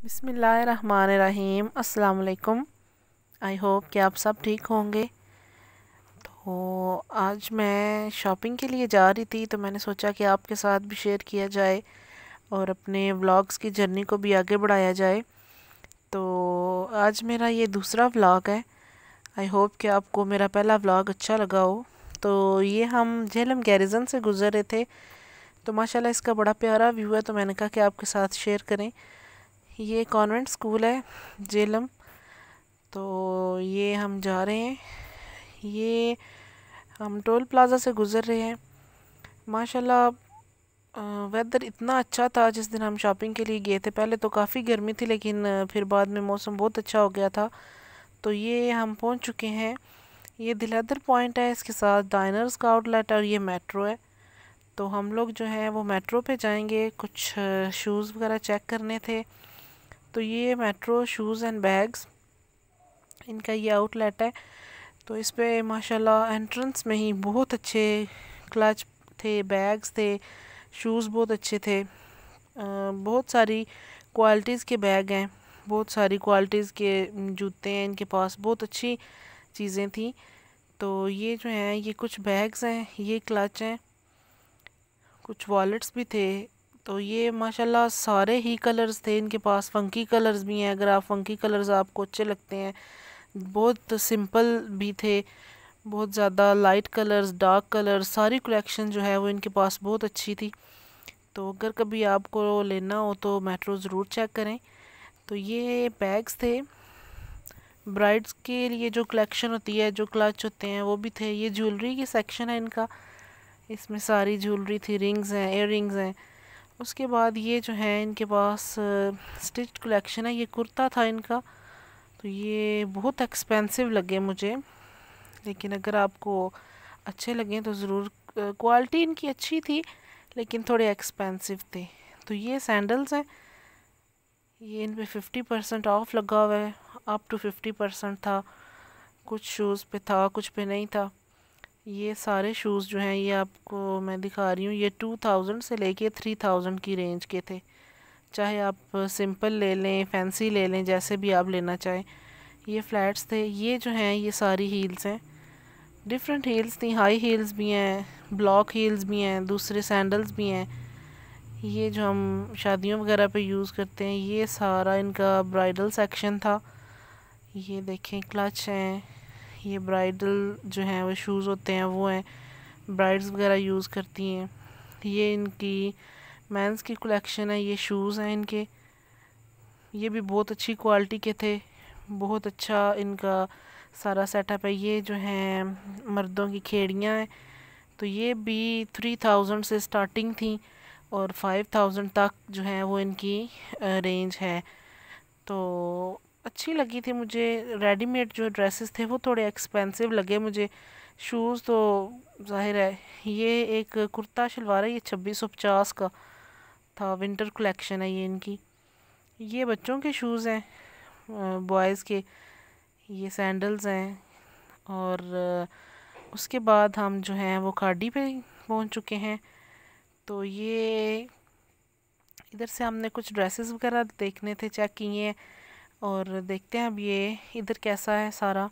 बिस्मिल्लाहिर्रहमानिर्रहीम। अस्सलाम वालेकुम। आई होप कि आप सब ठीक होंगे। तो आज मैं शॉपिंग के लिए जा रही थी, तो मैंने सोचा कि आपके साथ भी शेयर किया जाए और अपने व्लॉग्स की जर्नी को भी आगे बढ़ाया जाए। तो आज मेरा ये दूसरा व्लॉग है। आई होप कि आपको मेरा पहला व्लॉग अच्छा लगा हो। तो ये हम झेलम गैरिजन से गुज़र रहे थे, तो माशाल्लाह इसका बड़ा प्यारा व्यू है, तो मैंने कहा कि आपके साथ शेयर करें। ये कॉन्वेंट स्कूल है झेलम। तो ये हम जा रहे हैं, ये हम टोल प्लाज़ा से गुज़र रहे हैं। माशाल्लाह वेदर इतना अच्छा था जिस दिन हम शॉपिंग के लिए गए थे। पहले तो काफ़ी गर्मी थी, लेकिन फिर बाद में मौसम बहुत अच्छा हो गया था। तो ये हम पहुंच चुके हैं। ये दिलादर पॉइंट है, इसके साथ डाइनर्स का आउटलेट और ये मेट्रो है। तो हम लोग जो है वो मेट्रो पे जाएंगे, कुछ शूज़ वगैरह चेक करने थे। तो ये मेट्रो शूज़ एंड बैग्स, इनका ये आउटलेट है। तो इस पे माशाल्लाह एंट्रेंस में ही बहुत अच्छे क्लच थे, बैग्स थे, शूज़ बहुत अच्छे थे। बहुत सारी क्वालिटीज़ के बैग हैं, बहुत सारी क्वालिटीज़ के जूते हैं इनके पास, बहुत अच्छी चीज़ें थी। तो ये जो हैं ये कुछ बैग्स हैं, ये क्लच हैं, कुछ वॉलेट्स भी थे। तो ये माशाल्लाह सारे ही कलर्स थे इनके पास। फंकी कलर्स भी हैं, अगर आप फंकी कलर्स आपको अच्छे लगते हैं। बहुत सिंपल भी थे, बहुत ज़्यादा लाइट कलर्स, डार्क कलर्स, सारी कलेक्शन जो है वो इनके पास बहुत अच्छी थी। तो अगर कभी आपको लेना हो तो मेट्रो ज़रूर चेक करें। तो ये बैग्स थे, ब्राइड्स के लिए जो कलेक्शन होती है, जो क्लच होते हैं वो भी थे। ये ज्वेलरी की सेक्शन है इनका, इसमें सारी ज्वेलरी थी, रिंग्स हैं, इयर रिंग्स हैं। उसके बाद ये जो है इनके पास स्टिच्ड कलेक्शन है, ये कुर्ता था इनका। तो ये बहुत एक्सपेंसिव लगे मुझे, लेकिन अगर आपको अच्छे लगें तो ज़रूर। क्वालिटी इनकी अच्छी थी, लेकिन थोड़े एक्सपेंसिव थे। तो ये सैंडल्स हैं, ये इन पे 50% ऑफ लगा हुआ है, अप टू 50% था। कुछ शूज़ पे था, कुछ पे नहीं था। ये सारे शूज़ जो हैं ये आपको मैं दिखा रही हूँ, ये 2000 से लेके 3000 की रेंज के थे। चाहे आप सिंपल ले लें, फैंसी ले लें, जैसे भी आप लेना चाहें। ये फ्लैट्स थे। ये जो हैं ये सारी हील्स हैं, डिफरेंट हील्स थी, हाई हील्स भी हैं, ब्लॉक हील्स भी हैं, दूसरे सैंडल्स भी हैं। ये जो हम शादियों वगैरह पे यूज़ करते हैं, ये सारा इनका ब्राइडल सेक्शन था। ये देखें क्लच हैं, ये ब्राइडल जो हैं वो शूज़ होते हैं, वो हैं, ब्राइड्स वगैरह यूज़ करती हैं। ये इनकी मेंस की कलेक्शन है, ये शूज़ हैं इनके, ये भी बहुत अच्छी क्वालिटी के थे, बहुत अच्छा इनका सारा सेटअप है। ये जो हैं मर्दों की खेड़ियाँ हैं, तो ये भी 3000 से स्टार्टिंग थी और 5000 तक जो है वो इनकी रेंज है। तो अच्छी लगी थी मुझे। रेडीमेड जो ड्रेसेस थे वो थोड़े एक्सपेंसिव लगे मुझे। शूज़ तो जाहिर है, ये एक कुर्ता शलवार है, ये 2650 का था, विंटर कलेक्शन है ये इनकी। ये बच्चों के शूज़ हैं, बॉयज़ के, ये सैंडल्स हैं। और उसके बाद हम जो हैं वो खाड़ी पे पहुंच चुके हैं। तो ये इधर से हमने कुछ ड्रेसेस वगैरह देखने थे, चेक किए, और देखते हैं अब ये इधर कैसा है सारा।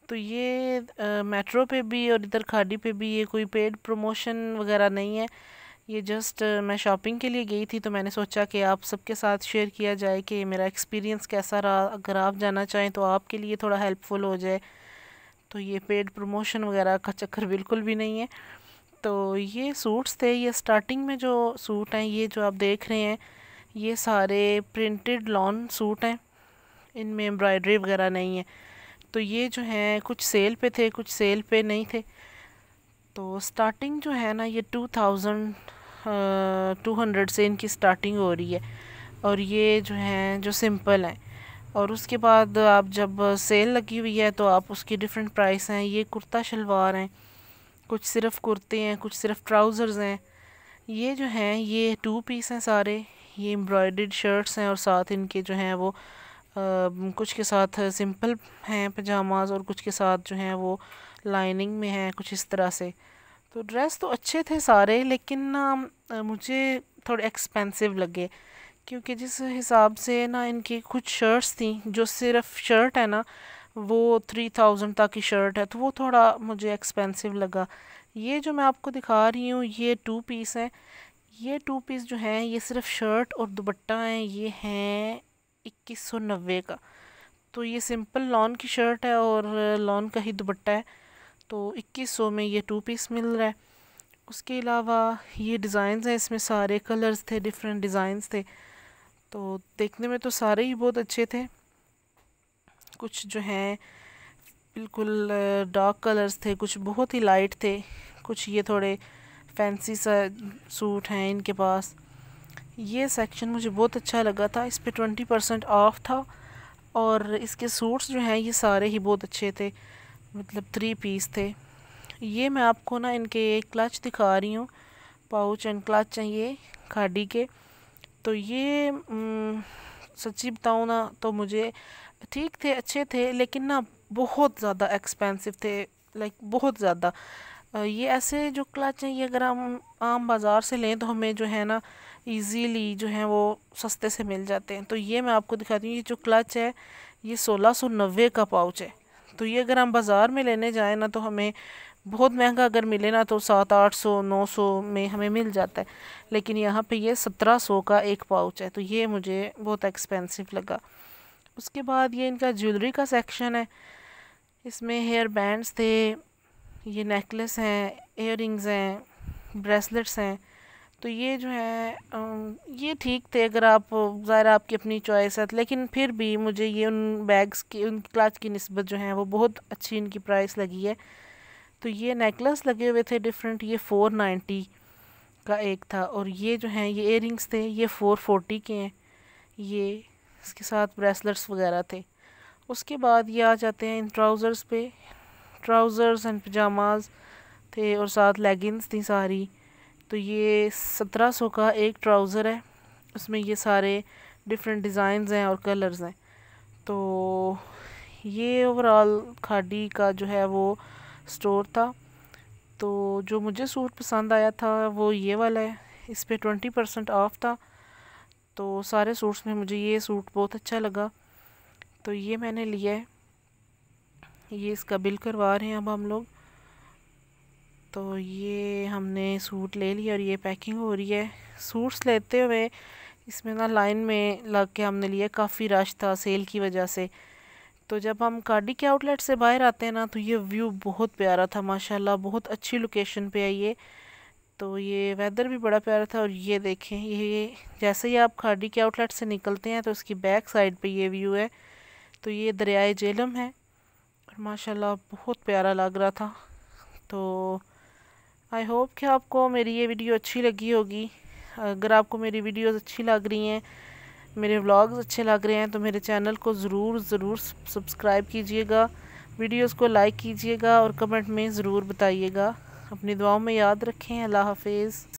तो ये मेट्रो पे भी और इधर खाड़ी पे भी ये कोई पेड प्रमोशन वगैरह नहीं है। ये जस्ट मैं शॉपिंग के लिए गई थी, तो मैंने सोचा कि आप सबके साथ शेयर किया जाए कि मेरा एक्सपीरियंस कैसा रहा। अगर आप जाना चाहें तो आपके लिए थोड़ा हेल्पफुल हो जाए। तो ये पेड प्रमोशन वगैरह का चक्कर बिल्कुल भी नहीं है। तो ये सूट्स थे, ये स्टार्टिंग में जो सूट हैं ये जो आप देख रहे हैं, ये सारे प्रिंटेड लॉन सूट हैं, इनमें एम्ब्रॉयडरी वगैरह नहीं है। तो ये जो हैं कुछ सेल पे थे, कुछ सेल पे नहीं थे। तो स्टार्टिंग जो है ना ये 2200 से इनकी स्टार्टिंग हो रही है, और ये जो हैं जो सिंपल हैं। और उसके बाद आप जब सेल लगी हुई है तो आप उसकी डिफरेंट प्राइस हैं। ये कुर्ता शलवार हैं, कुछ सिर्फ कुर्ते हैं, कुछ सिर्फ ट्राउज़र्स हैं। ये जो हैं ये 2 पीस हैं सारे, ये एम्ब्रॉयडर्ड शर्ट्स हैं, और साथ इनके जो हैं वो कुछ के साथ सिंपल हैं पजामाज, और कुछ के साथ जो हैं वो लाइनिंग में हैं, कुछ इस तरह से। तो ड्रेस तो अच्छे थे सारे, लेकिन मुझे थोड़े एक्सपेंसिव लगे, क्योंकि जिस हिसाब से ना इनकी कुछ शर्ट्स थी, जो सिर्फ शर्ट है ना वो 3000 तक की शर्ट है, तो वो थोड़ा मुझे एक्सपेंसिव लगा। ये जो मैं आपको दिखा रही हूँ ये 2 पीस है। ये 2 पीस जो हैं ये सिर्फ शर्ट और दुपट्टा है, ये हैं 2190 का। तो ये सिंपल लॉन की शर्ट है और लॉन का ही दुपट्टा है, तो 2100 में ये 2 पीस मिल रहा है। उसके अलावा ये डिज़ाइंस हैं, इसमें सारे कलर्स थे, डिफरेंट डिज़ाइंस थे, तो देखने में तो सारे ही बहुत अच्छे थे। कुछ जो हैं बिल्कुल डार्क कलर्स थे, कुछ बहुत ही लाइट थे, कुछ ये थोड़े फैंसी सा सूट हैं इनके पास। ये सेक्शन मुझे बहुत अच्छा लगा था, इस पे 20% ऑफ था और इसके सूट्स जो हैं ये सारे ही बहुत अच्छे थे, मतलब 3 पीस थे। ये मैं आपको ना इनके क्लच दिखा रही हूँ, पाउच एंड क्लच हैं ये खादी के। तो ये सच्ची बताऊँ ना तो मुझे ठीक थे, अच्छे थे, लेकिन ना बहुत ज़्यादा एक्सपेंसिव थे, लाइक बहुत ज़्यादा। ये ऐसे जो क्लच हैं ये अगर हम आम बाज़ार से लें तो हमें जो है ना इजीली जो है वो सस्ते से मिल जाते हैं। तो ये मैं आपको दिखाती हूँ, ये जो क्लच है ये 1690 का पाउच है। तो ये अगर हम बाज़ार में लेने जाएँ ना तो हमें बहुत महंगा अगर मिले ना तो 700-800-900 में हमें मिल जाता है, लेकिन यहाँ पे ये 1700 का एक पाउच है, तो ये मुझे बहुत एक्सपेंसिव लगा। उसके बाद ये इनका ज्वेलरी का सेक्शन है, इसमें हेयर बैंड्स थे, ये नेकलेस हैं, इयररिंग्स हैं, ब्रेसलेट्स हैं। तो ये जो है ये ठीक थे, अगर आप ज़ाहिर आपकी अपनी चॉइस है, लेकिन फिर भी मुझे ये उन बैग्स की, उन क्लच की निस्बत जो है वो बहुत अच्छी इनकी प्राइस लगी है। तो ये नेकलेस लगे हुए थे डिफरेंट, ये 490 का एक था, और ये जो हैं ये इयररिंग्स थे ये 440 के हैं, ये इसके साथ ब्रेसलेट्स वगैरह थे। उसके बाद ये आ जाते हैं इन ट्राउज़र्स पे, ट्राउज़र्स एंड पजामाज थे और साथ लेगिंग्स थी सारी। तो ये 1700 का एक ट्राउज़र है, उसमें ये सारे डिफरेंट डिज़ाइंस हैं और कलर्स हैं। तो ये ओवरऑल खादी का जो है वो स्टोर था। तो जो मुझे सूट पसंद आया था वो ये वाला है, इस पे 20% ऑफ था, तो सारे सूट्स में मुझे ये सूट बहुत अच्छा लगा, तो ये मैंने लिया है। ये इसका बिल करवा रहे हैं अब हम लोग। तो ये हमने सूट ले लिया और ये पैकिंग हो रही है। सूट्स लेते हुए इसमें ना लाइन में लग के हमने लिया, काफ़ी रश था सेल की वजह से। तो जब हम कार्डी के आउटलेट से बाहर आते हैं ना तो ये व्यू बहुत प्यारा था माशाल्लाह, बहुत अच्छी लोकेशन पे है ये। तो ये वेदर भी बड़ा प्यारा था, और ये देखें ये जैसे ही आप खाड़ी के आउटलेट से निकलते हैं तो उसकी बैक साइड पे ये व्यू है। तो ये दरियाए जेलम है और माशाल्लाह बहुत प्यारा लग रहा था। तो आई होप कि आपको मेरी ये वीडियो अच्छी लगी होगी। अगर आपको मेरी वीडियोस अच्छी लग रही हैं, मेरे व्लॉग्स अच्छे लग रहे हैं, तो मेरे चैनल को ज़रूर सब्सक्राइब कीजिएगा, वीडियोस को लाइक कीजिएगा और कमेंट में ज़रूर बताइएगा। अपनी दुआओं में याद रखें। अल्लाह हाफिज़।